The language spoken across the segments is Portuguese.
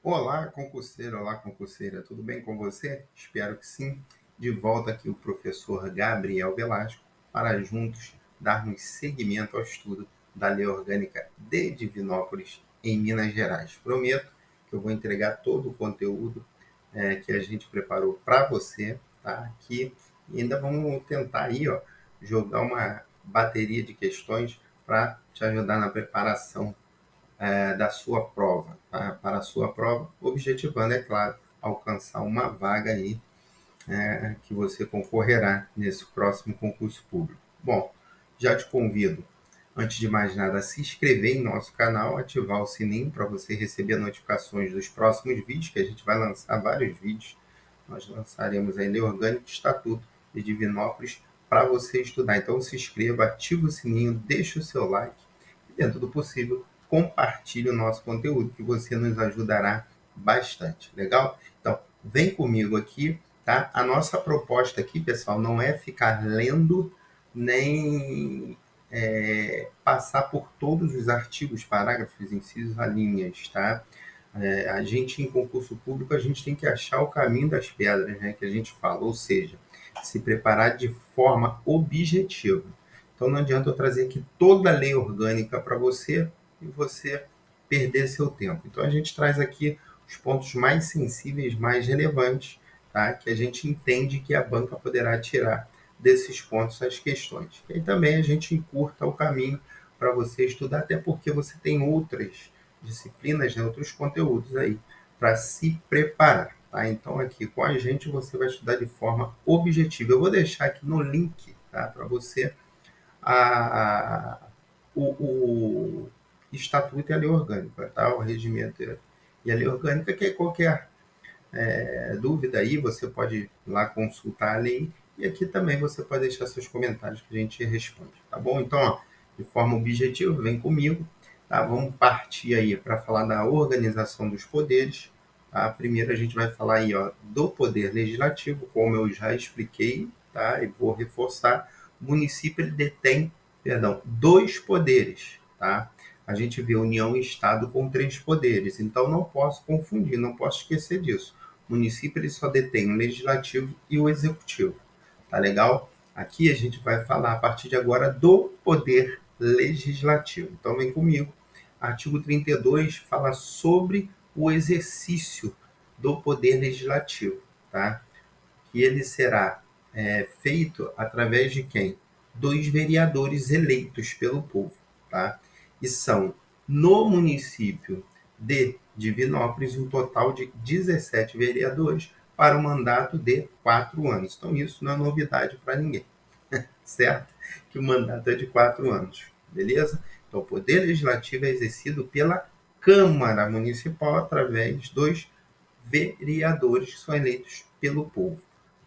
Olá, concurseira, tudo bem com você? Espero que sim. De volta aqui o professor Gabriel Velasco para juntos darmos seguimento ao estudo da Lei Orgânica de Divinópolis, em Minas Gerais. Prometo que eu vou entregar todo o conteúdo que a gente preparou para você, tá? Aqui. E ainda vamos tentar aí, ó, jogar uma bateria de questões para te ajudar na preparação da sua prova, tá? Para a sua prova, objetivando, é claro, alcançar uma vaga aí que você concorrerá nesse próximo concurso público. Bom, já te convido, antes de mais nada, a se inscrever em nosso canal, ativar o sininho para você receber notificações dos próximos vídeos, que a gente vai lançar vários vídeos. Nós lançaremos a Lei Orgânica e Estatuto de Divinópolis para você estudar. Então se inscreva, ative o sininho, deixe o seu like e, dentro do possível, compartilhe o nosso conteúdo, que você nos ajudará bastante. Legal? Então, vem comigo aqui, tá? A nossa proposta aqui, pessoal, não é ficar lendo nem passar por todos os artigos, parágrafos, incisos, alíneas, tá? A gente, em concurso público, a gente tem que achar o caminho das pedras, né, que a gente fala, ou seja, se preparar de forma objetiva. Então, não adianta eu trazer aqui toda a lei orgânica para você e você perder seu tempo. Então, a gente traz aqui os pontos mais sensíveis, mais relevantes, tá, que a gente entende que a banca poderá tirar desses pontos as questões. E aí também a gente encurta o caminho para você estudar, até porque você tem outras disciplinas, né, outros conteúdos aí para se preparar. Tá? Então, aqui com a gente, você vai estudar de forma objetiva. Eu vou deixar aqui no link, tá, para você a, o Estatuto e a Lei Orgânica, tá? O regimento e a Lei Orgânica, que é qualquer dúvida aí, você pode ir lá consultar a lei e aqui também você pode deixar seus comentários que a gente responde, tá bom? Então, ó, de forma objetiva, vem comigo, tá? Vamos partir aí para falar da organização dos poderes, tá? Primeiro a gente vai falar aí, ó, do poder legislativo, como eu já expliquei, tá? E vou reforçar, o município ele detém, perdão, dois poderes, tá? A gente vê União e Estado com três poderes, então não posso confundir, não posso esquecer disso. O município ele só detém o legislativo e o executivo. Tá legal? Aqui a gente vai falar a partir de agora do poder legislativo. Então vem comigo. Artigo 32 fala sobre o exercício do poder legislativo, tá? Que ele será feito através de quem? Dos vereadores eleitos pelo povo, tá? E são, no município de Divinópolis, um total de 17 vereadores para um mandato de 4 anos. Então, isso não é novidade para ninguém, certo? Que o mandato é de 4 anos, beleza? Então, o poder legislativo é exercido pela Câmara Municipal através dos vereadores que são eleitos pelo povo.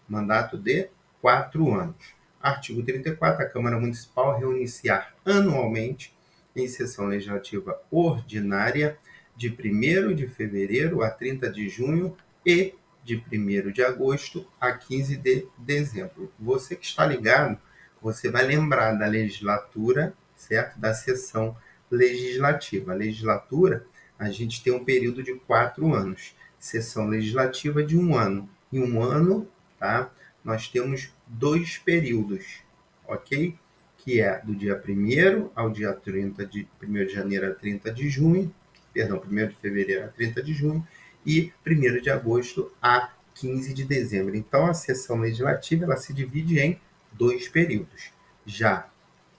Mandato de 4 anos. Artigo 34. A Câmara Municipal reunir-se-á anualmente em sessão legislativa ordinária de 1º de fevereiro a 30 de junho e de 1º de agosto a 15 de dezembro. Você que está ligado, você vai lembrar da legislatura, certo? Da sessão legislativa. A legislatura, a gente tem um período de 4 anos. Sessão legislativa de 1 ano. Em 1 ano, tá? Nós temos 2 períodos, ok? Que é do dia 1º ao dia 30 de 1º de janeiro a 30 de junho, perdão, 1º de fevereiro a 30 de junho e 1º de agosto a 15 de dezembro. Então, a sessão legislativa ela se divide em 2 períodos. Já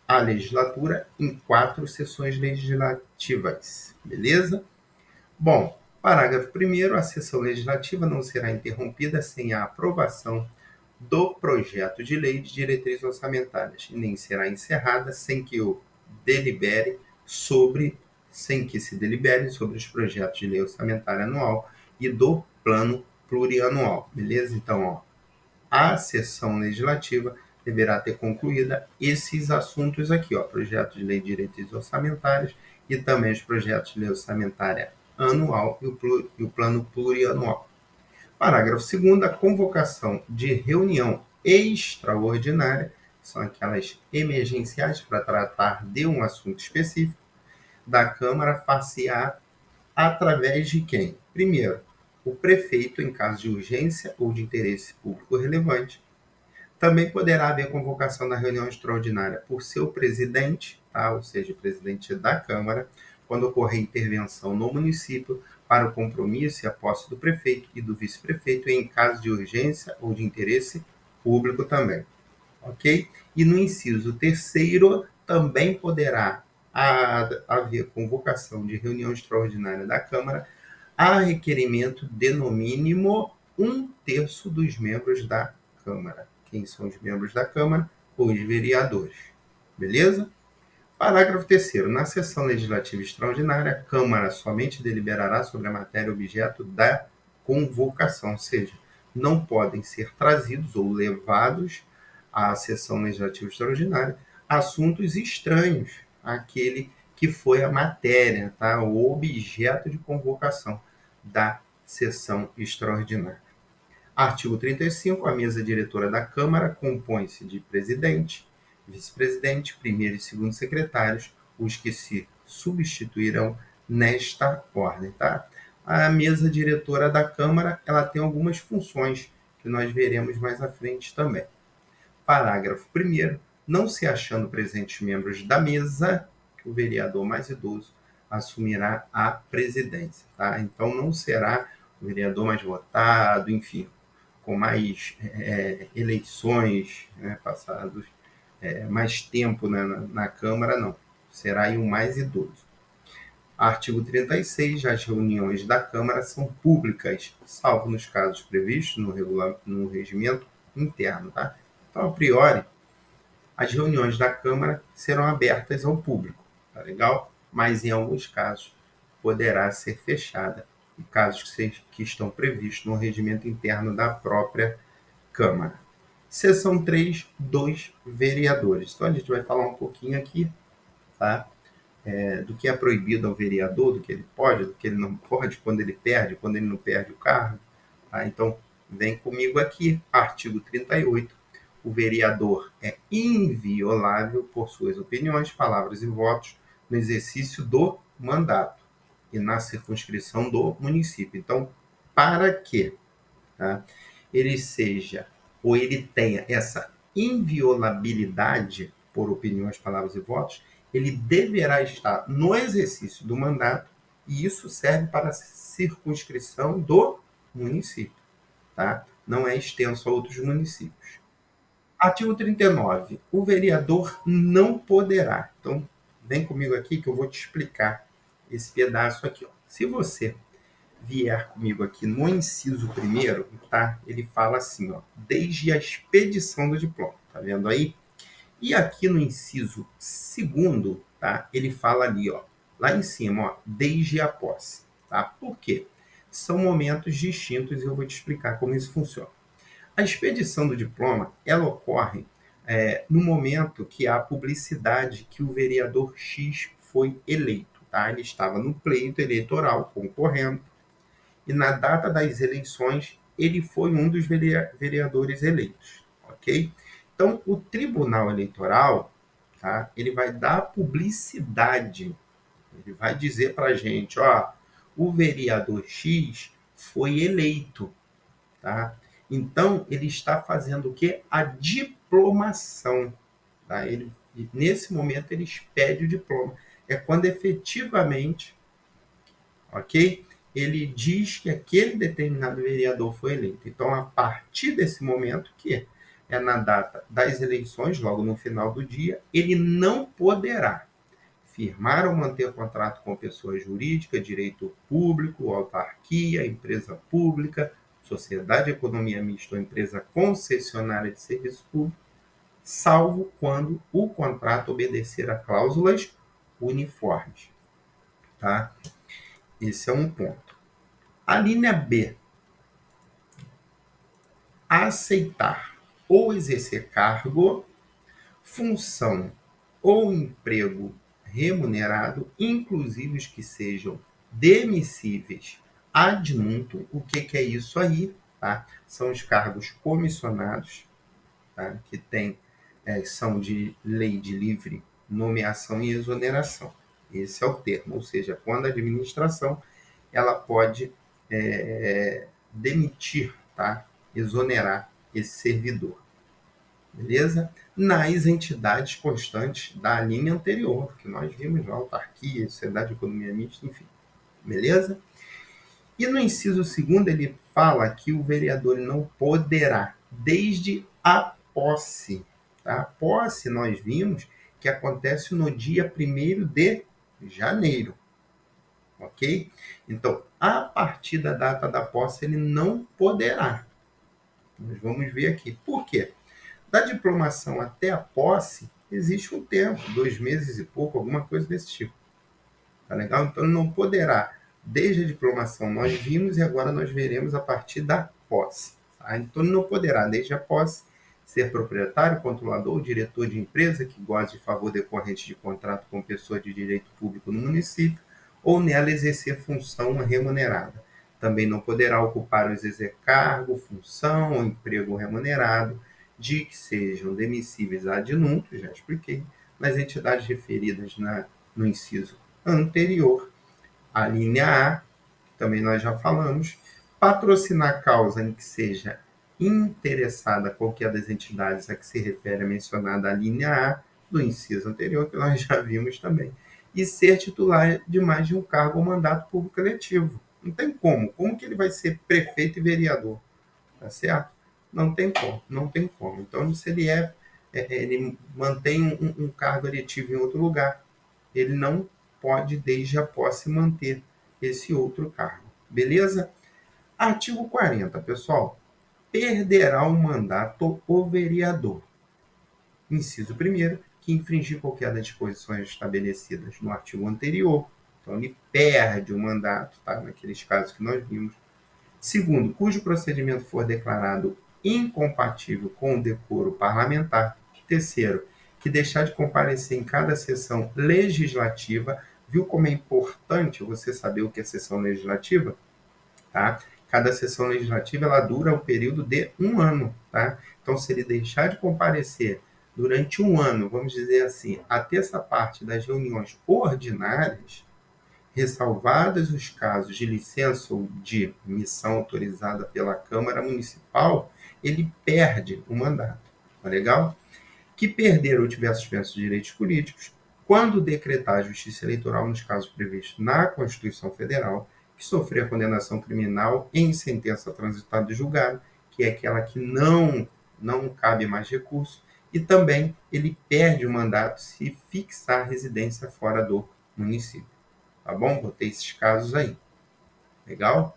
a legislatura em 4 sessões legislativas, beleza? Bom, parágrafo 1º, a sessão legislativa não será interrompida sem a aprovação do projeto de lei de diretrizes orçamentárias, e nem será encerrada sem que se delibere sobre os projetos de lei orçamentária anual e do plano plurianual, beleza? Então, ó, a sessão legislativa deverá ter concluída esses assuntos aqui, ó, projeto de lei de diretrizes orçamentárias e também os projetos de lei orçamentária anual e o plano plurianual. Parágrafo 2º, a convocação de reunião extraordinária, são aquelas emergenciais para tratar de um assunto específico, da Câmara far-se-á através de quem? Primeiro, o prefeito, em caso de urgência ou de interesse público relevante. Também poderá haver convocação da reunião extraordinária por seu presidente, tá? Ou seja, o presidente da Câmara, quando ocorrer intervenção no município para o compromisso e a posse do prefeito e do vice-prefeito em caso de urgência ou de interesse público também, ok? E no inciso terceiro, também poderá haver convocação de reunião extraordinária da Câmara a requerimento de, no mínimo, um terço dos membros da Câmara. Quem são os membros da Câmara? Os vereadores. Beleza? Parágrafo 3º. Na sessão legislativa extraordinária, a Câmara somente deliberará sobre a matéria objeto da convocação, ou seja, não podem ser trazidos ou levados à sessão legislativa extraordinária assuntos estranhos àquele que foi a matéria, tá? O objeto de convocação da sessão extraordinária. Artigo 35. A mesa diretora da Câmara compõe-se de presidente, vice-presidente, primeiro e segundo secretários, os que se substituirão nesta ordem, tá? A mesa diretora da Câmara, ela tem algumas funções que nós veremos mais à frente também. Parágrafo 1º. Não se achando presentes membros da mesa, o vereador mais idoso assumirá a presidência, tá? Então não será o vereador mais votado, enfim, com mais eleições, né, passados, mais tempo, né, na Câmara, não. Será aí o mais idoso. Artigo 36. As reuniões da Câmara são públicas, salvo nos casos previstos no regimento interno, tá? Então, a priori, as reuniões da Câmara serão abertas ao público, tá legal? Mas em alguns casos poderá ser fechada, em casos que estão previstos no regimento interno da própria Câmara. Seção 3, 2 vereadores. Então a gente vai falar um pouquinho aqui, tá? Do que é proibido ao vereador, do que ele pode, do que ele não pode, quando ele perde, quando ele não perde o cargo. Tá? Então, vem comigo aqui, artigo 38. O vereador é inviolável por suas opiniões, palavras e votos no exercício do mandato e na circunscrição do município. Então, para que, tá, ele seja ou ele tenha essa inviolabilidade por opiniões, palavras e votos, ele deverá estar no exercício do mandato e isso serve para a circunscrição do município, tá? Não é extenso a outros municípios. Artigo 39. O vereador não poderá. Então, vem comigo aqui que eu vou te explicar esse pedaço aqui. Ó. Se você vier comigo aqui no inciso 1º, tá? Ele fala assim, ó, desde a expedição do diploma. Tá vendo aí? E aqui no inciso 2º, tá? Ele fala ali, ó, lá em cima, ó, desde a posse. Tá? Por quê? São momentos distintos e eu vou te explicar como isso funciona. A expedição do diploma, ela ocorre no momento que há publicidade que o vereador X foi eleito. Tá? Ele estava no pleito eleitoral, concorrendo, e na data das eleições, ele foi um dos vereadores eleitos. Ok? Então, o Tribunal Eleitoral, tá? Ele vai dar publicidade, ele vai dizer para a gente, ó, o vereador X foi eleito, tá? Então, ele está fazendo o quê? A diplomação. Tá? Nesse momento, ele expede o diploma. É quando efetivamente, ok? Ele diz que aquele determinado vereador foi eleito. Então, a partir desse momento, que é na data das eleições, logo no final do dia, ele não poderá firmar ou manter contrato com pessoa jurídica, direito público, autarquia, empresa pública, sociedade de economia mista ou empresa concessionária de serviço público, salvo quando o contrato obedecer a cláusulas uniformes. Tá? Esse é um ponto. A linha B. Aceitar ou exercer cargo, função ou emprego remunerado, inclusive os que sejam demissíveis ad nutum. O que é isso aí? Tá? São os cargos comissionados, tá? Que são de lei de livre nomeação e exoneração. Esse é o termo, ou seja, quando a administração ela pode demitir, tá? Exonerar esse servidor. Beleza? Nas entidades constantes da linha anterior, que nós vimos lá, autarquia, sociedade de economia mista, enfim. Beleza? E no inciso 2º, ele fala que o vereador não poderá, desde a posse. Tá? A posse, nós vimos que acontece no dia 1º de janeiro. Ok? Então, a partir da data da posse, ele não poderá. Nós vamos ver aqui. Por quê? Da diplomação até a posse, existe um tempo, 2 meses e pouco, alguma coisa desse tipo. Tá legal? Então, ele não poderá. Desde a diplomação nós vimos e agora nós veremos a partir da posse. Tá? Então, ele não poderá, desde a posse, ser proprietário, controlador ou diretor de empresa que goze de favor decorrente de contrato com pessoa de direito público no município ou nela exercer função remunerada. Também não poderá ocupar ou exercer cargo, função ou emprego remunerado de que sejam demissíveis ad nutum, já expliquei, nas entidades referidas no inciso anterior. A linha A, que também nós já falamos, patrocinar causa em que seja interessada qualquer das entidades a que se refere a mencionada a linha A do inciso anterior, que nós já vimos também, e ser titular de mais de um cargo ou mandato público eletivo. Não tem como. Como que ele vai ser prefeito e vereador? Tá certo? Não tem como, não tem como. Então, se ele ele mantém um cargo eletivo em outro lugar, ele não pode, desde a posse, manter esse outro cargo. Beleza? Artigo 40, pessoal. Perderá o mandato o vereador. Inciso 1º, que infringir qualquer das disposições estabelecidas no artigo anterior. Então, ele perde o mandato, tá? Naqueles casos que nós vimos. Segundo, cujo procedimento for declarado incompatível com o decoro parlamentar. Terceiro, que deixar de comparecer em cada sessão legislativa. Viu como é importante você saber o que é sessão legislativa? Tá? Cada sessão legislativa ela dura um período de 1 ano. Tá? Então, se ele deixar de comparecer durante 1 ano, vamos dizer assim, a terça parte das reuniões ordinárias, ressalvados os casos de licença ou de missão autorizada pela Câmara Municipal, ele perde o mandato. Tá legal? Que perder ou tiver suspenso direitos políticos, quando decretar a justiça eleitoral nos casos previstos na Constituição Federal, que sofrer condenação criminal em sentença transitada e julgada, que é aquela que não cabe mais recurso, e também ele perde o mandato se fixar residência fora do município. Tá bom? Botei esses casos aí. Legal?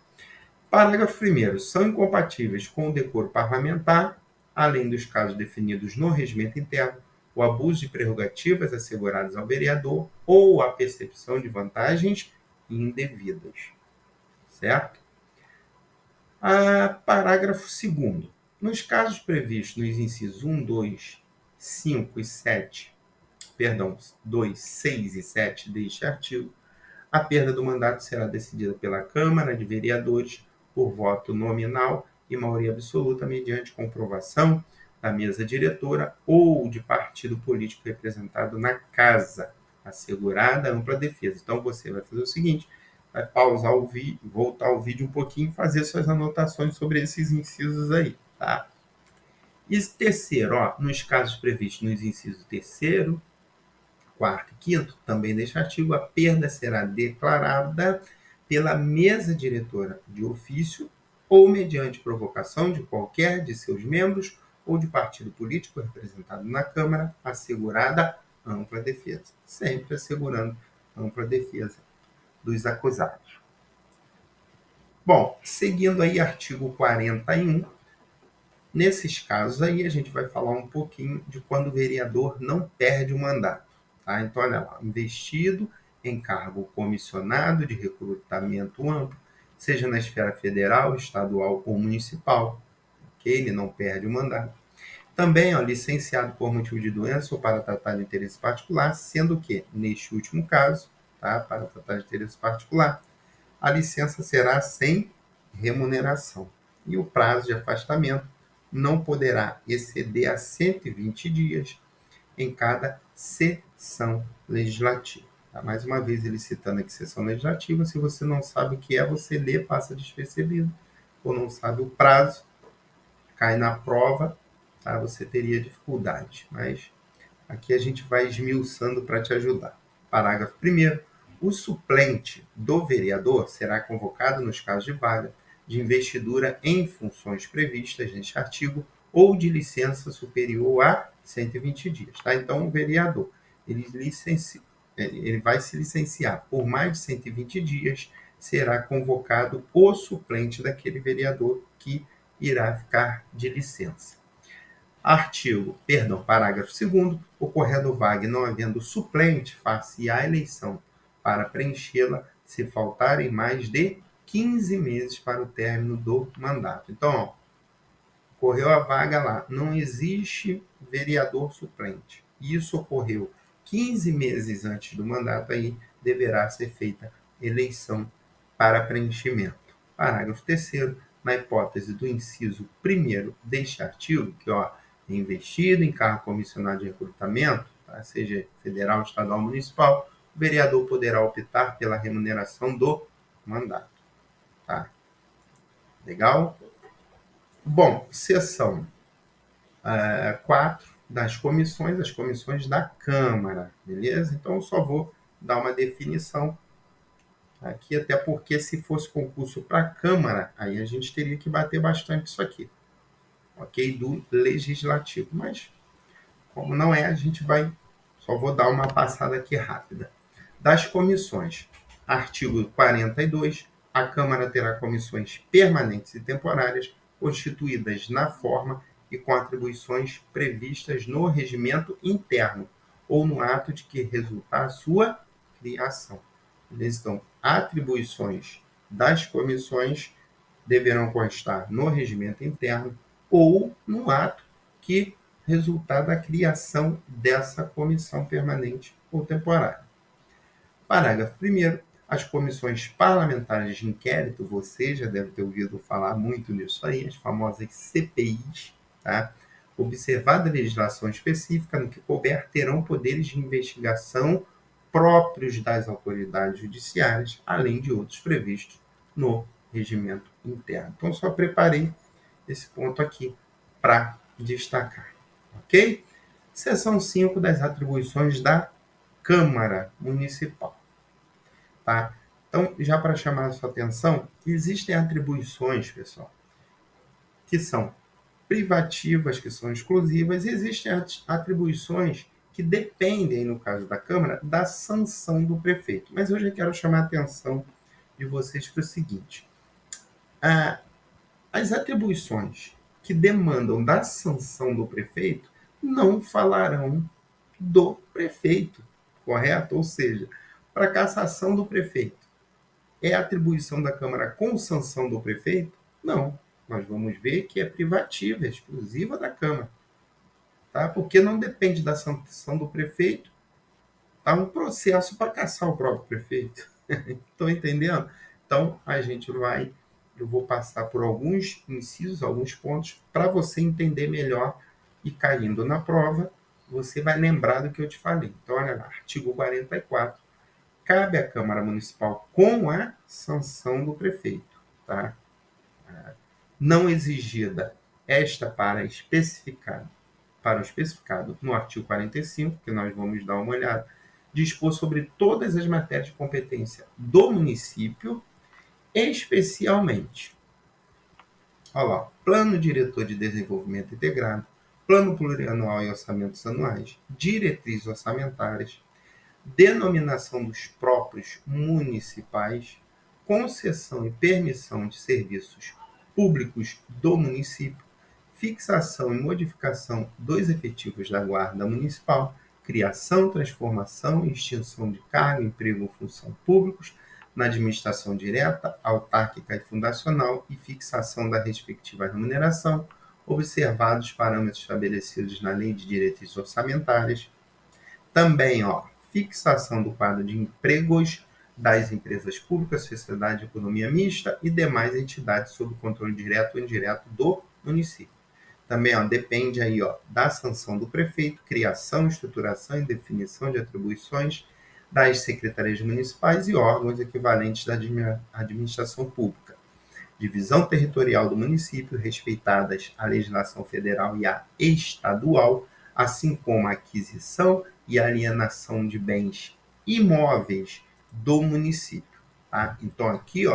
Parágrafo 1º. São incompatíveis com o decoro parlamentar, além dos casos definidos no regimento interno, o abuso de prerrogativas asseguradas ao vereador ou a percepção de vantagens indevidas. Certo? Parágrafo 2º. Nos casos previstos nos incisos 1, 2, 5 e 7, 2, 6 e 7 deste artigo, a perda do mandato será decidida pela Câmara de Vereadores por voto nominal e maioria absoluta mediante comprovação da mesa diretora ou de partido político representado na Casa, assegurada ampla defesa. Então, você vai fazer o seguinte, vai pausar o vídeo, voltar o vídeo um pouquinho e fazer suas anotações sobre esses incisos aí, tá? E terceiro, nos casos previstos nos incisos 3º, 4º e 5º, também deste artigo, a perda será declarada pela mesa diretora de ofício ou mediante provocação de qualquer de seus membros ou de partido político representado na Câmara, assegurada ampla defesa. Sempre assegurando ampla defesa dos acusados. Bom, seguindo aí artigo 41, nesses casos aí a gente vai falar um pouquinho de quando o vereador não perde o mandato. Tá? Então, olha lá, investido em cargo comissionado de recrutamento amplo, seja na esfera federal, estadual ou municipal, ok? Ele não perde o mandato. Também, licenciado por motivo de doença ou para tratar de interesse particular, sendo que, neste último caso, tá, para tratar de interesse particular, a licença será sem remuneração. E o prazo de afastamento não poderá exceder a 120 dias em cada sessão legislativa. Tá? Mais uma vez, ele citando aqui sessão legislativa. Se você não sabe o que é, você lê, passa despercebido, ou não sabe o prazo, cai na prova, tá? Você teria dificuldade. Mas aqui a gente vai esmiuçando para te ajudar. Parágrafo 1º. O suplente do vereador será convocado nos casos de vaga de investidura em funções previstas neste artigo ou de licença superior a 120 dias. Tá? Então, o vereador ele vai se licenciar por mais de 120 dias, será convocado o suplente daquele vereador que irá ficar de licença. Parágrafo 2º, ocorrendo vaga e não havendo suplente, far-se a eleição para preenchê-la se faltarem mais de 15 meses para o término do mandato. Então, ó, ocorreu a vaga lá, não existe vereador suplente. Isso ocorreu 15 meses antes do mandato, aí deverá ser feita eleição para preenchimento. Parágrafo 3º, na hipótese do inciso 1º deste artigo, que ó, investido em cargo comissionado de recrutamento, tá? Seja federal, estadual ou municipal, o vereador poderá optar pela remuneração do mandato. Tá? Legal? Bom, seção 4 das comissões, as comissões da Câmara, beleza? Então, eu só vou dar uma definição aqui, até porque se fosse concurso para a Câmara, aí a gente teria que bater bastante isso aqui, ok? Do Legislativo, mas como não é, a gente vai, só vou dar uma passada aqui rápida. Das comissões, artigo 42, a Câmara terá comissões permanentes e temporárias, constituídas na forma e com atribuições previstas no regimento interno ou no ato de que resultar a sua criação. Então, atribuições das comissões deverão constar no regimento interno ou no ato que resultar da criação dessa comissão permanente ou temporária. Parágrafo 1º. As comissões parlamentares de inquérito, você já deve ter ouvido falar muito nisso aí, as famosas CPIs, tá? Observada a legislação específica no que couber, terão poderes de investigação próprios das autoridades judiciárias, além de outros previstos no regimento interno. Então, só preparei esse ponto aqui para destacar, ok? Seção 5 das atribuições da Câmara Municipal. Tá? Então, já para chamar a sua atenção, existem atribuições, pessoal, que são privativas, que são exclusivas, e existem atribuições que dependem, no caso da Câmara, da sanção do prefeito. Mas eu já quero chamar a atenção de vocês para o seguinte: as atribuições que demandam da sanção do prefeito não falarão do prefeito, correto? Ou seja, para cassação do prefeito, é atribuição da Câmara com sanção do prefeito? Não. Nós vamos ver que é privativa, é exclusiva da Câmara. Tá? Porque não depende da sanção do prefeito, tá um processo para caçar o próprio prefeito. Estão entendendo? Então, eu vou passar por alguns incisos, alguns pontos, para você entender melhor e caindo na prova, você vai lembrar do que eu te falei. Então, olha lá, artigo 44. Cabe à Câmara Municipal com a sanção do prefeito, tá? Não exigida esta para o especificado no artigo 45, que nós vamos dar uma olhada, dispor sobre todas as matérias de competência do município, especialmente, olha lá, Plano Diretor de Desenvolvimento Integrado, Plano Plurianual e Orçamentos Anuais, diretrizes orçamentárias, denominação dos próprios municipais, concessão e permissão de serviços públicos do município, fixação e modificação dos efetivos da Guarda Municipal, criação, transformação e extinção de cargo, emprego ou função públicos na administração direta, autárquica e fundacional e fixação da respectiva remuneração, observados os parâmetros estabelecidos na Lei de Diretrizes Orçamentárias. Também, fixação do quadro de empregos das empresas públicas, sociedade de economia mista e demais entidades sob controle direto ou indireto do município. Também depende aí, da sanção do prefeito, criação, estruturação e definição de atribuições das secretarias municipais e órgãos equivalentes da administração pública. Divisão territorial do município, respeitadas a legislação federal e a estadual, assim como a aquisição e alienação de bens imóveis do município. Tá? Então, aqui,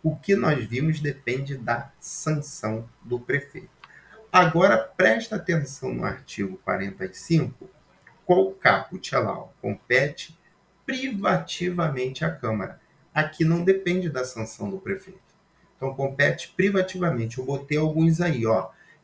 o que nós vimos depende da sanção do prefeito. Agora, presta atenção no artigo 45, qual caput lá, compete privativamente à Câmara. Aqui não depende da sanção do prefeito. Então, compete privativamente. Eu botei alguns aí,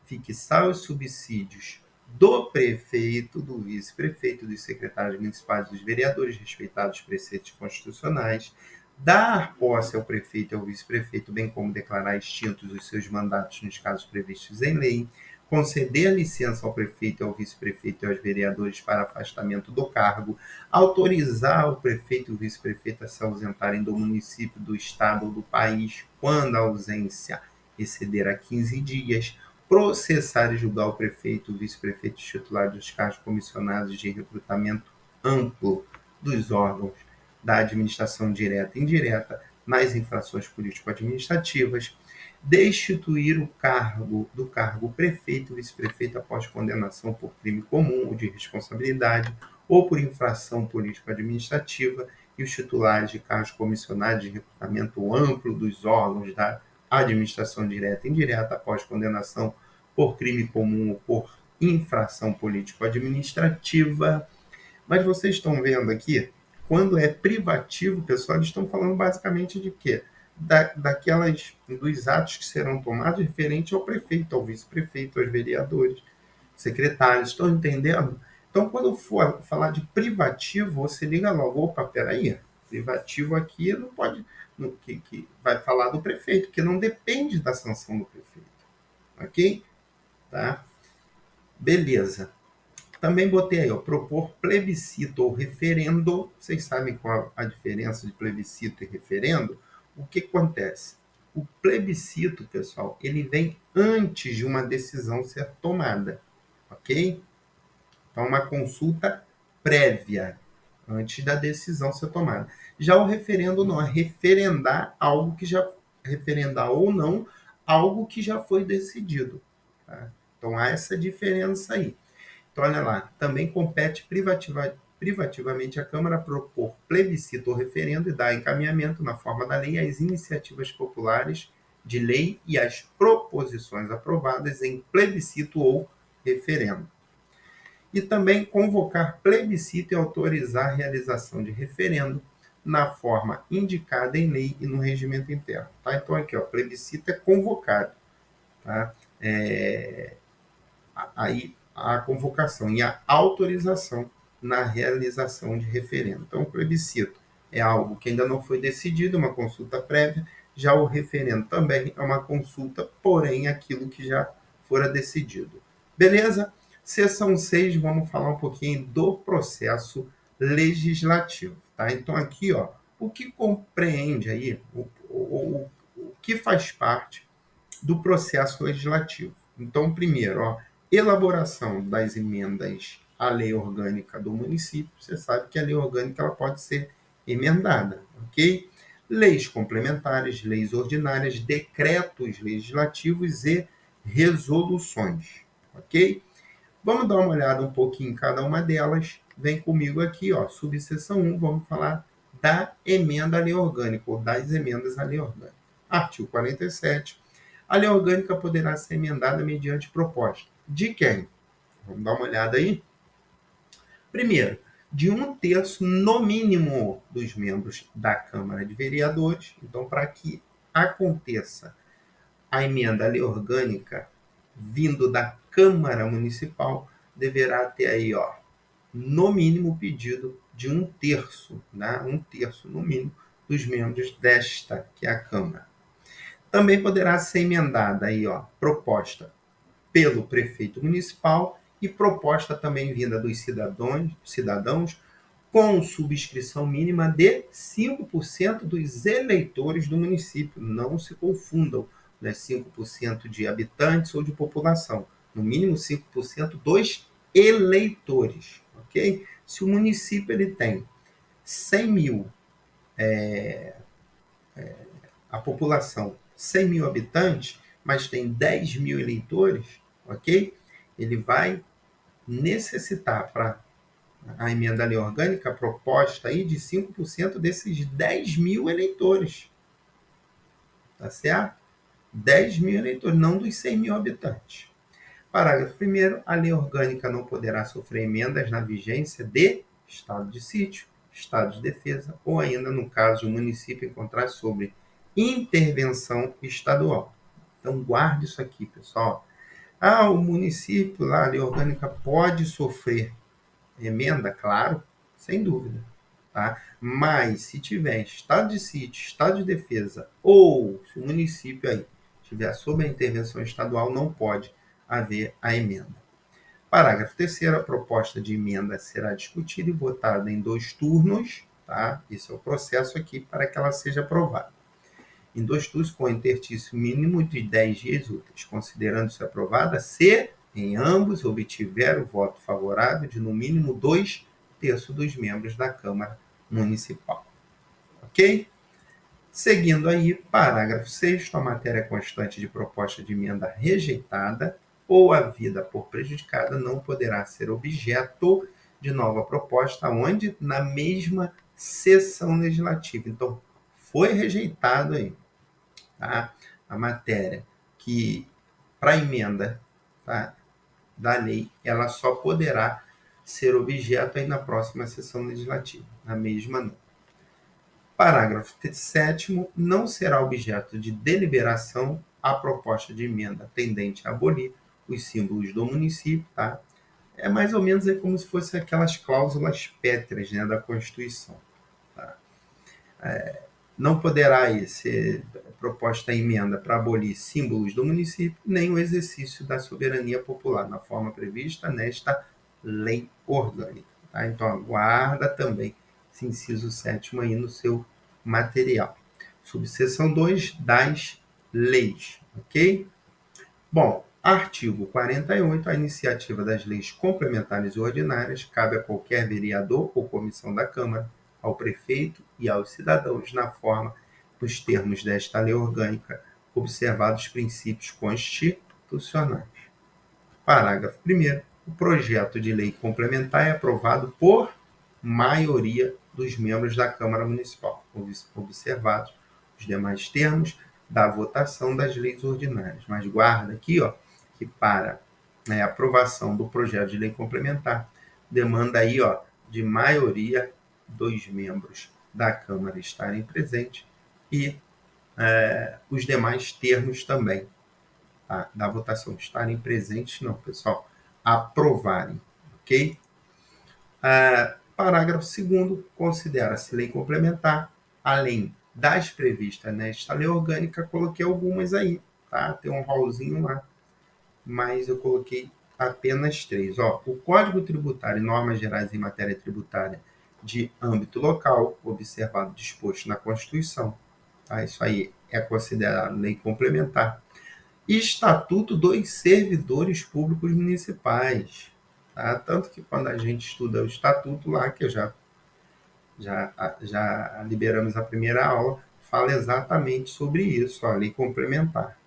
fixar os subsídios do prefeito, do vice-prefeito, dos secretários municipais, dos vereadores, respeitados os preceitos constitucionais, dar posse ao prefeito e ao vice-prefeito, bem como declarar extintos os seus mandatos nos casos previstos em lei, conceder a licença ao prefeito, ao vice-prefeito e aos vereadores para afastamento do cargo, autorizar o prefeito e o vice-prefeito a se ausentarem do município, do estado ou do país quando a ausência exceder a 15 dias, processar e julgar o prefeito, o vice-prefeito titular dos cargos comissionados de recrutamento amplo dos órgãos da administração direta e indireta nas infrações político-administrativas, destituir do cargo prefeito e vice-prefeito após condenação por crime comum ou de responsabilidade ou por infração político-administrativa e os titulares de cargos comissionados de recrutamento amplo dos órgãos da administração direta e indireta após condenação por crime comum ou por infração político-administrativa. Mas vocês estão vendo aqui, quando é privativo, pessoal, eles estão falando basicamente de quê? Dos atos que serão tomados referente ao prefeito, ao vice-prefeito, aos vereadores, secretários. Estão entendendo? Então, quando for falar de privativo, você liga logo, opa, peraí, privativo aqui não pode, que vai falar do prefeito, que não depende da sanção do prefeito. Ok? Tá? Beleza. Também botei aí, propor plebiscito ou referendo. Vocês sabem qual a diferença de plebiscito e referendo? O que acontece? O plebiscito, pessoal, ele vem antes de uma decisão ser tomada, ok? Então, uma consulta prévia, antes da decisão ser tomada. Já o referendo não, é referendar algo que já... referendar ou não, algo que já foi decidido. Tá? Então, há essa diferença aí. Então, olha lá, também compete privativamente à Câmara propor plebiscito ou referendo e dar encaminhamento na forma da lei às iniciativas populares de lei e às proposições aprovadas em plebiscito ou referendo. E também convocar plebiscito e autorizar a realização de referendo na forma indicada em lei e no regimento interno. Tá? Então, aqui, plebiscito é convocado. Tá? Aí, a convocação e a autorização na realização de referendo. Então, o plebiscito é algo que ainda não foi decidido, uma consulta prévia. Já o referendo também é uma consulta, porém, aquilo que já fora decidido. Beleza? Seção 6, vamos falar um pouquinho do processo legislativo. Tá? Então, aqui, o que compreende aí, o que faz parte do processo legislativo. Então, primeiro, elaboração das emendas à lei orgânica do município. Você sabe que a lei orgânica ela pode ser emendada, ok? Leis complementares, leis ordinárias, decretos legislativos e resoluções, ok? Vamos dar uma olhada um pouquinho em cada uma delas. Vem comigo aqui, subseção 1, vamos falar da emenda à lei orgânica, ou das emendas à lei orgânica. Artigo 47. A lei orgânica poderá ser emendada mediante proposta. De quem? Vamos dar uma olhada aí? Primeiro, de 1/3 no mínimo dos membros da Câmara de Vereadores. Então, para que aconteça a emenda à lei orgânica vindo da Câmara Municipal, deverá ter aí, no mínimo, pedido de 1/3, né? 1/3 no mínimo dos membros desta, que é a Câmara. Também poderá ser emendada aí, proposta pelo prefeito municipal e proposta também vinda dos cidadãos com subscrição mínima de 5% dos eleitores do município. Não se confundam, né? 5% de habitantes ou de população. No mínimo 5% dos eleitores, ok? Se o município ele tem 100 mil, a população, 100 mil habitantes, mas tem 10 mil eleitores, ok? Ele vai necessitar para a emenda à lei orgânica proposta aí de 5% desses 10 mil eleitores. Tá certo? 10 mil eleitores, não dos 100 mil habitantes. Parágrafo 1º. A lei orgânica não poderá sofrer emendas na vigência de estado de sítio, estado de defesa ou ainda no caso de um município encontrar sobre intervenção estadual. Então guarde isso aqui, pessoal. O município lá, a lei orgânica pode sofrer emenda, claro, sem dúvida. Tá? Mas se tiver estado de sítio, estado de defesa, ou se o município aí estiver sob a intervenção estadual, não pode haver a emenda. Parágrafo 3º. A proposta de emenda será discutida e votada em 2 turnos. Tá? Esse é o processo aqui para que ela seja aprovada. Em 2 turnos, com interstício mínimo de 10 dias úteis, considerando-se aprovada se em ambos obtiver o voto favorável de no mínimo 2/3 dos membros da Câmara Municipal. Ok? Seguindo aí, parágrafo 6º, a matéria constante de proposta de emenda rejeitada ou havida por prejudicada não poderá ser objeto de nova proposta, onde na mesma sessão legislativa. Então, foi rejeitado aí, tá? A matéria que, para emenda, tá, da lei, ela só poderá ser objeto aí na próxima sessão legislativa, na mesma não. Parágrafo 7º. Não será objeto de deliberação a proposta de emenda tendente a abolir os símbolos do município, tá? É mais ou menos como se fosse aquelas cláusulas pétreas, né, da Constituição. Tá? Não poderá ser proposta a emenda para abolir símbolos do município, nem o exercício da soberania popular, na forma prevista nesta lei orgânica. Tá? Então, aguarda também esse inciso 7º aí no seu material. Subseção 2 das leis, ok? Bom, artigo 48. A iniciativa das leis complementares e ordinárias cabe a qualquer vereador ou comissão da Câmara, ao prefeito e aos cidadãos, na forma, nos termos desta lei orgânica, observados os princípios constitucionais. Parágrafo 1º. O projeto de lei complementar é aprovado por maioria dos membros da Câmara Municipal, observados os demais termos da votação das leis ordinárias. Mas guarda aqui, que para a aprovação do projeto de lei complementar, demanda aí, de maioria dos membros da Câmara estarem presentes e os demais termos também, tá, da votação estarem presentes, não, pessoal, aprovarem, ok? Parágrafo 2º. Considera-se lei complementar, além das previstas nesta lei orgânica, coloquei algumas aí, tá? Tem um rolzinho lá, mas eu coloquei apenas 3. O Código Tributário e normas gerais em matéria tributária de âmbito local, observado disposto na Constituição. Tá? Isso aí é considerado lei complementar. Estatuto dos Servidores Públicos Municipais. Tá? Tanto que quando a gente estuda o estatuto lá, que já liberamos a primeira aula, fala exatamente sobre isso, a lei complementar.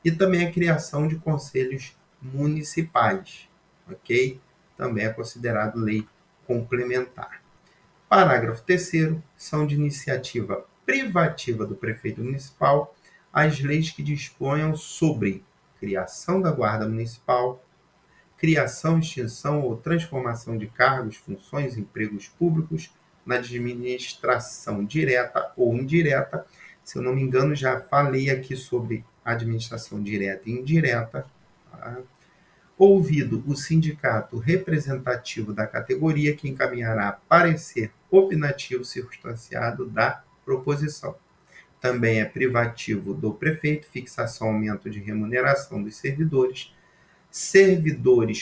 E também a criação de conselhos municipais, ok? Também é considerado lei complementar. Parágrafo 3º. São de iniciativa privativa do prefeito municipal as leis que disponham sobre criação da guarda municipal, criação, extinção ou transformação de cargos, funções e empregos públicos na administração direta ou indireta. Se eu não me engano, já falei aqui sobre administração direta e indireta. Tá? Ouvido o sindicato representativo da categoria, que encaminhará parecer opinativo circunstanciado da proposição. Também é privativo do prefeito fixação aumento de remuneração dos servidores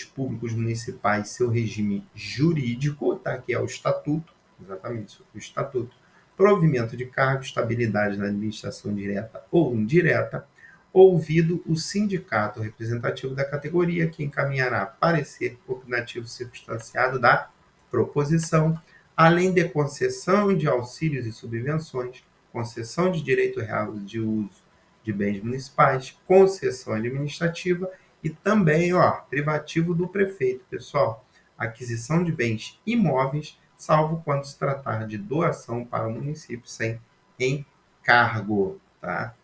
públicos municipais, seu regime jurídico, tá? Que é o estatuto, exatamente, o estatuto, provimento de cargo, estabilidade na administração direta ou indireta, ouvido o sindicato representativo da categoria, que encaminhará parecer opinativo circunstanciado da proposição, além de concessão de auxílios e subvenções, concessão de direito real de uso de bens municipais, concessão administrativa e também, privativo do prefeito, pessoal, aquisição de bens imóveis, salvo quando se tratar de doação para o município sem encargo, tá?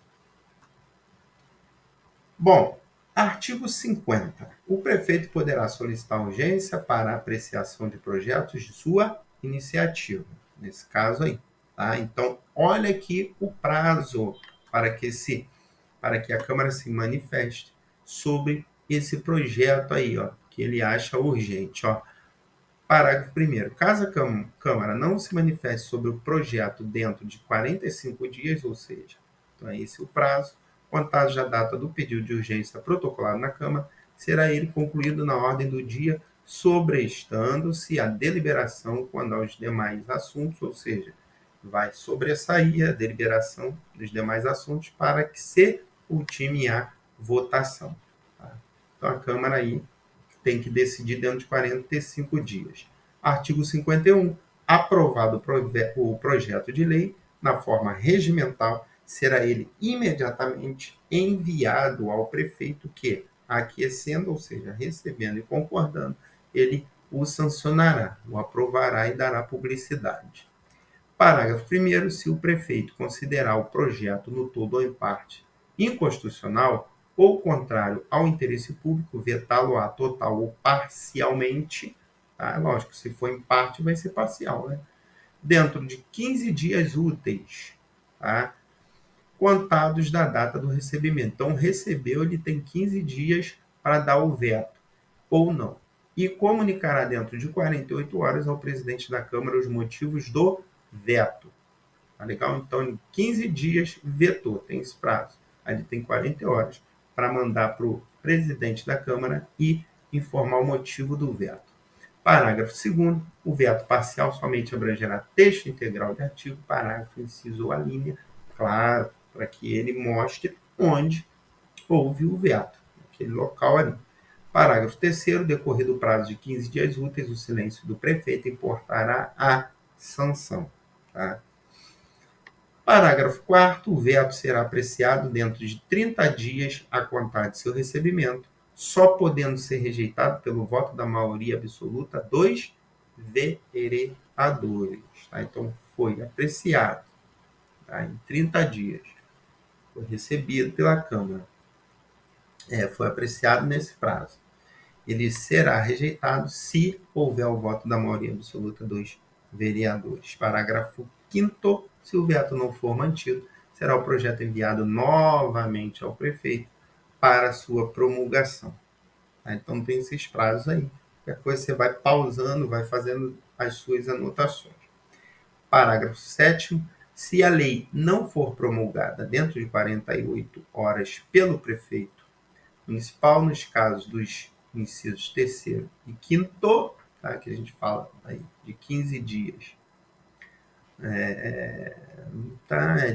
Bom, artigo 50. O prefeito poderá solicitar urgência para apreciação de projetos de sua iniciativa, nesse caso aí, tá? Então, olha aqui o prazo para que a Câmara se manifeste sobre esse projeto aí, que ele acha urgente, Parágrafo 1º. Caso a Câmara não se manifeste sobre o projeto dentro de 45 dias, ou seja, então é esse o prazo, contados da data do pedido de urgência protocolado na Câmara, será ele concluído na ordem do dia, sobrestando-se a deliberação quando aos demais assuntos, ou seja, vai sobressair a deliberação dos demais assuntos para que se ultime a votação. Tá? Então a Câmara aí tem que decidir dentro de 45 dias. Artigo 51. Aprovado o projeto de lei na forma regimental, será ele imediatamente enviado ao prefeito que, aquecendo, ou seja, recebendo e concordando, ele o sancionará, o aprovará e dará publicidade. Parágrafo 1º. Se o prefeito considerar o projeto no todo ou em parte inconstitucional, ou contrário ao interesse público, vetá-lo-á total ou parcialmente, tá? Lógico, se for em parte, vai ser parcial, né? Dentro de 15 dias úteis, tá? Contados da data do recebimento. Então, recebeu, ele tem 15 dias para dar o veto, ou não. E comunicará dentro de 48 horas ao presidente da Câmara os motivos do veto. Tá legal? Então, em 15 dias, vetou, tem esse prazo. Aí ele tem 40 horas para mandar para o presidente da Câmara e informar o motivo do veto. Parágrafo 2º. O veto parcial somente abrangerá texto integral de artigo, parágrafo, inciso ou a linha, claro, para que ele mostre onde houve o veto, naquele local ali. Parágrafo 3º. Decorrido o prazo de 15 dias úteis, o silêncio do prefeito importará a sanção. Tá? Parágrafo 4º. O veto será apreciado dentro de 30 dias a contar de seu recebimento, só podendo ser rejeitado pelo voto da maioria absoluta dos vereadores. Tá? Então, foi apreciado, tá? Em 30 dias. Foi recebido pela Câmara. Foi apreciado nesse prazo. Ele será rejeitado se houver o voto da maioria absoluta dos vereadores. Parágrafo 5º. Se o veto não for mantido, será o projeto enviado novamente ao prefeito para sua promulgação. Tá? Então, tem esses prazos aí. Qualquer coisa você vai pausando, vai fazendo as suas anotações. Parágrafo 7º. Se a lei não for promulgada dentro de 48 horas pelo prefeito municipal, nos casos dos incisos 3º e 5º, tá? Que a gente fala aí de 15 dias,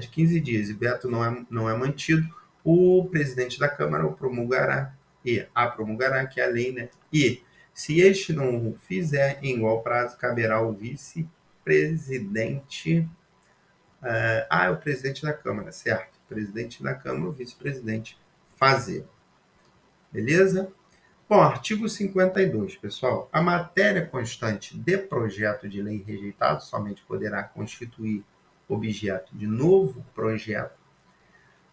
de 15 dias, e veto não é mantido, o presidente da Câmara o promulgará, que é a lei, né? E, se este não o fizer, em igual prazo, caberá ao vice-presidente, o presidente da Câmara, certo? O presidente da Câmara, o vice-presidente, fazer. Beleza? Bom, artigo 52, pessoal. A matéria constante de projeto de lei rejeitado somente poderá constituir objeto de novo projeto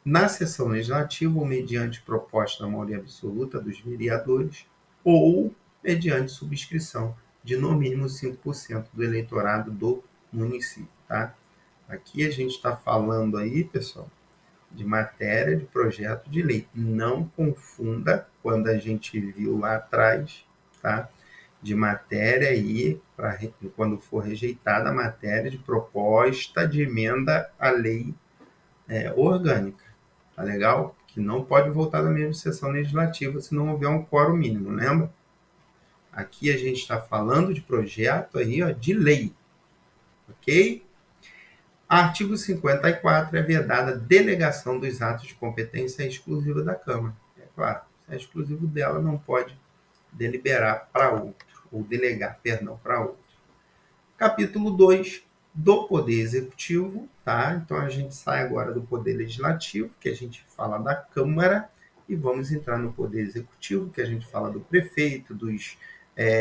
na sessão legislativa ou mediante proposta da maioria absoluta dos vereadores ou mediante subscrição de no mínimo 5% do eleitorado do município, tá? Aqui a gente está falando aí, pessoal, de matéria de projeto de lei. Não confunda quando a gente viu lá atrás, tá? De matéria aí, quando for rejeitada a matéria de proposta de emenda à lei orgânica. Tá legal? Que não pode voltar da mesma sessão legislativa se não houver um quórum mínimo, lembra? Aqui a gente está falando de projeto aí, de lei. Ok? Artigo 54. É vedada a delegação dos atos de competência exclusiva da Câmara. É claro, se é exclusivo dela, não pode deliberar para outro, ou delegar, perdão, para outro. Capítulo 2 do Poder Executivo, tá? Então a gente sai agora do Poder Legislativo, que a gente fala da Câmara, e vamos entrar no Poder Executivo, que a gente fala do prefeito, dos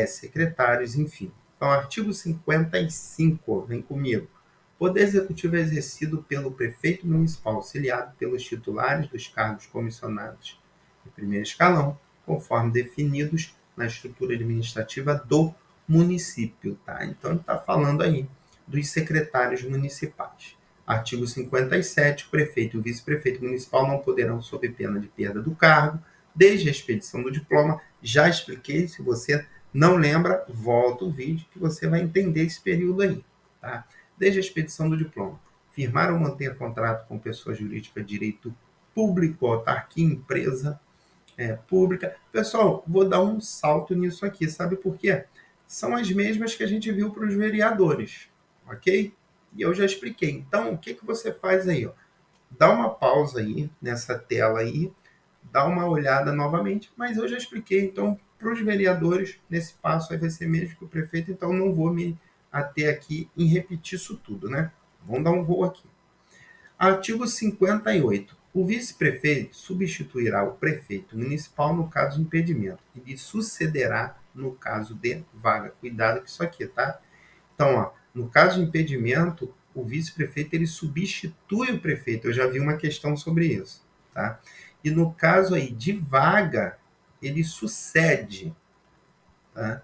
secretários, enfim. Então, artigo 55, vem comigo. O Poder Executivo é exercido pelo prefeito municipal, auxiliado pelos titulares dos cargos comissionados de primeiro escalão, conforme definidos na estrutura administrativa do município, tá? Então, ele está falando aí dos secretários municipais. Artigo 57, o prefeito e o vice-prefeito municipal não poderão, sob pena de perda do cargo, desde a expedição do diploma. Já expliquei, se você não lembra, volta o vídeo que você vai entender esse período aí, tá? Desde a expedição do diploma. Firmar ou manter contrato com pessoa jurídica de direito público, autarquia, empresa pública. Pessoal, vou dar um salto nisso aqui, sabe por quê? São as mesmas que a gente viu para os vereadores, ok? E eu já expliquei. Então, o que, que você faz aí? Ó? Dá uma pausa aí nessa tela aí, dá uma olhada novamente, mas eu já expliquei. Então, para os vereadores, nesse passo aí vai ser mesmo que o prefeito, então não vou me ater aqui em repetir isso tudo, né? Vamos dar um voo aqui. Artigo 58. O vice-prefeito substituirá o prefeito municipal no caso de impedimento e lhe sucederá no caso de vaga. Cuidado com isso aqui, tá? Então, ó, no caso de impedimento, o vice-prefeito ele substitui o prefeito. Eu já vi uma questão sobre isso, tá? E no caso aí de vaga, ele sucede, tá?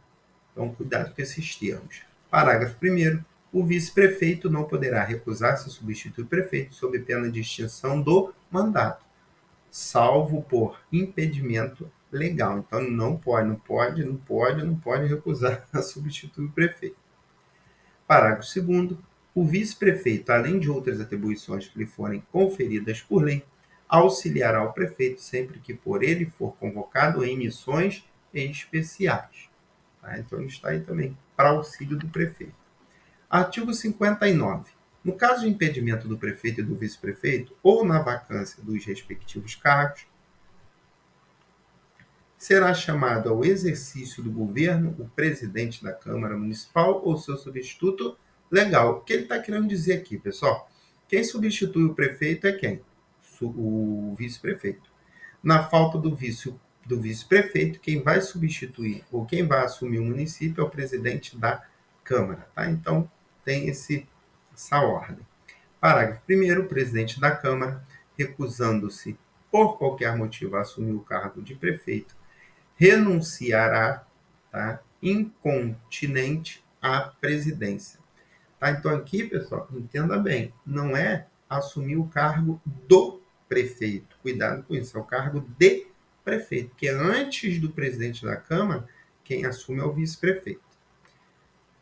Então, cuidado com esses termos. Parágrafo 1º. O vice-prefeito não poderá recusar-se a substituir o prefeito sob pena de extinção do mandato, salvo por impedimento legal. Então, não pode recusar a substituir o prefeito. Parágrafo 2º. O vice-prefeito, além de outras atribuições que lhe forem conferidas por lei, auxiliará o prefeito sempre que por ele for convocado em missões especiais. Tá? Então, ele está aí também para auxílio do prefeito. Artigo 59. No caso de impedimento do prefeito e do vice-prefeito, ou na vacância dos respectivos cargos, será chamado ao exercício do governo o presidente da Câmara Municipal ou seu substituto legal. O que ele está querendo dizer aqui, pessoal? Quem substitui o prefeito é quem? O vice-prefeito. Na falta do vice-prefeito, quem vai substituir ou quem vai assumir o município é o presidente da Câmara. Tá? Então, tem essa ordem. Parágrafo 1º. O presidente da Câmara, recusando-se por qualquer motivo a assumir o cargo de prefeito, renunciará, tá, incontinente à presidência. Tá? Então, aqui, pessoal, entenda bem, não é assumir o cargo do prefeito. Cuidado com isso, é o cargo de prefeito, porque antes do presidente da Câmara, quem assume é o vice-prefeito.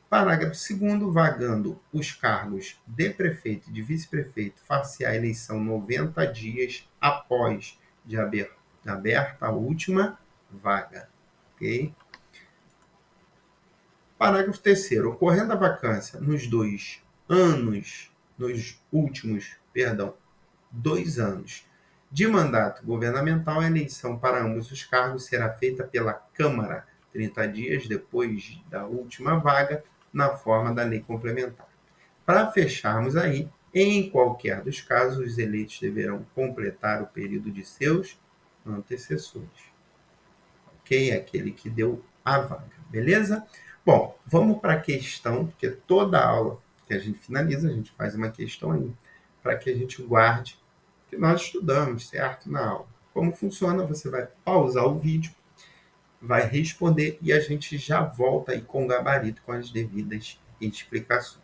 Parágrafo 2º. Vagando os cargos de prefeito e de vice-prefeito, far-se a eleição 90 dias após de aberta a última vaga. Ok? Parágrafo 3º. Ocorrendo a vacância nos últimos 2 anos de mandato governamental, a eleição para ambos os cargos será feita pela Câmara 30 dias depois da última vaga, na forma da lei complementar. Para fecharmos aí, em qualquer dos casos, os eleitos deverão completar o período de seus antecessores. Ok? Aquele que deu a vaga. Beleza? Bom, vamos para a questão, porque toda aula que a gente finaliza, a gente faz uma questão aí, para que a gente guarde o que nós estudamos, certo? Na aula. Como funciona? Você vai pausar o vídeo, vai responder e a gente já volta aí com o gabarito, com as devidas explicações.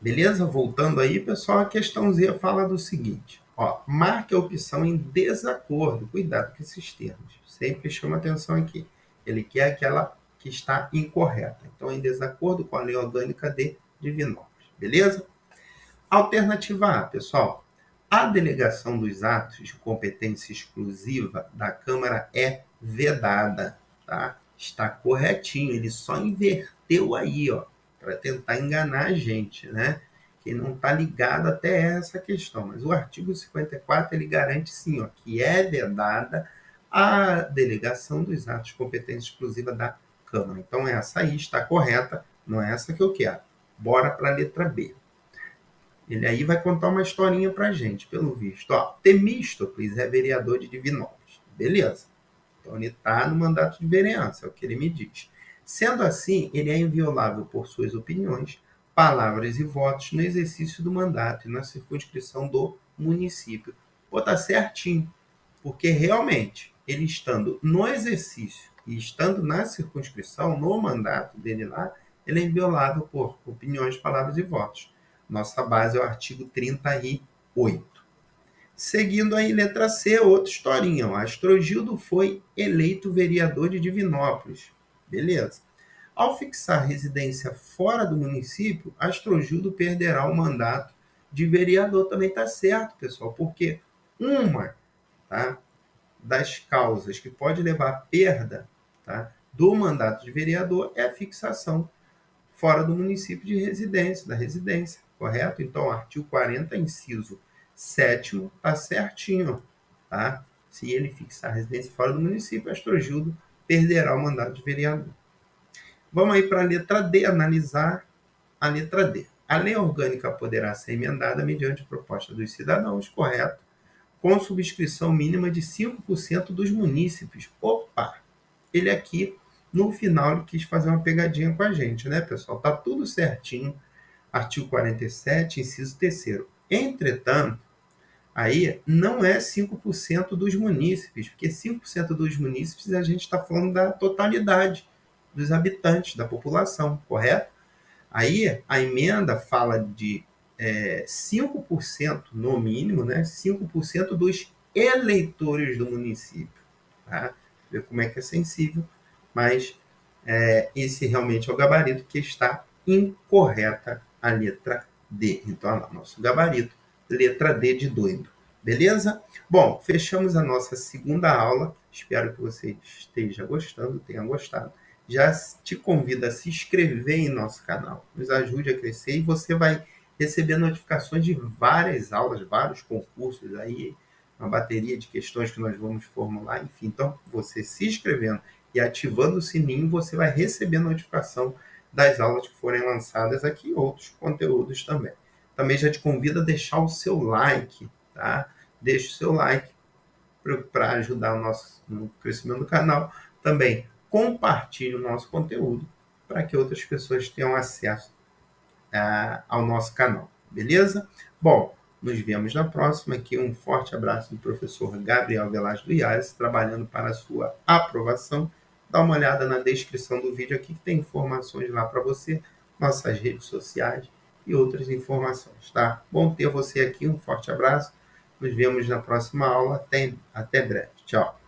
Beleza? Voltando aí, pessoal, a questãozinha fala do seguinte. Ó, marque a opção em desacordo. Cuidado com esses termos. Sempre chama atenção aqui. Ele quer aquela que está incorreta. Então, em desacordo com a lei orgânica de Divinópolis. Beleza? Alternativa A, pessoal. A delegação dos atos de competência exclusiva da Câmara é vedada. Tá? Está corretinho. Ele só inverteu aí, ó, para tentar enganar a gente, né? Que não está ligado até essa questão. Mas o artigo 54, ele garante sim, ó, que é vedada a delegação dos atos de competência exclusiva da Câmara. Então, essa aí está correta, não é essa que eu quero. Bora para a letra B. Ele aí vai contar uma historinha para a gente, pelo visto. Ó, Temístocles é vereador de Divinópolis. Beleza. Então, ele está no mandato de vereança, é o que ele me diz. Sendo assim, ele é inviolável por suas opiniões, palavras e votos no exercício do mandato e na circunscrição do município. Pô, tá certinho, porque realmente, ele estando no exercício e estando na circunscrição, no mandato dele lá, ele é inviolável por opiniões, palavras e votos. Nossa base é o artigo 38. Seguindo aí, letra C, outra historinha. O Astrogildo foi eleito vereador de Divinópolis. Beleza. Ao fixar residência fora do município, Astrogildo perderá o mandato de vereador. Também está certo, pessoal, porque uma, tá, das causas que pode levar à perda, tá, do mandato de vereador é a fixação fora do município de residência, da residência, correto? Então, artigo 40, inciso 7º, está certinho, tá? Se ele fixar residência fora do município, Astrogildo perderá o mandato de vereador. Vamos aí para a letra D, analisar a letra D. A lei orgânica poderá ser emendada mediante proposta dos cidadãos, correto? Com subscrição mínima de 5% dos munícipes. Opa! Ele aqui, no final, ele quis fazer uma pegadinha com a gente, né, pessoal? Tá tudo certinho. Artigo 47, inciso 3º. Entretanto, aí não é 5% dos munícipes, porque 5% dos munícipes a gente está falando da totalidade dos habitantes, da população, correto? Aí a emenda fala de 5% no mínimo, né? 5% dos eleitores do município. Tá? Ver como é que é sensível, mas esse realmente é o gabarito que está incorreta a letra D. Então, olha lá, nosso gabarito, letra D de doido. Beleza? Bom, fechamos a nossa segunda aula. Espero que você esteja gostando, tenha gostado. Já te convido a se inscrever em nosso canal. Nos ajude a crescer e você vai receber notificações de várias aulas, vários concursos aí, uma bateria de questões que nós vamos formular, enfim. Então, você se inscrevendo e ativando o sininho, você vai receber notificação das aulas que forem lançadas aqui e outros conteúdos também. Também já te convido a deixar o seu like, tá? Deixe o seu like para ajudar no crescimento do canal. Também compartilhe o nosso conteúdo para que outras pessoas tenham acesso ao nosso canal. Beleza? Bom, nos vemos na próxima. Aqui um forte abraço do professor Gabriel Velasco do IAS, trabalhando para a sua aprovação. Dá uma olhada na descrição do vídeo aqui, que tem informações lá para você, nossas redes sociais e outras informações, tá? Bom ter você aqui, um forte abraço. Nos vemos na próxima aula. Até breve. Tchau.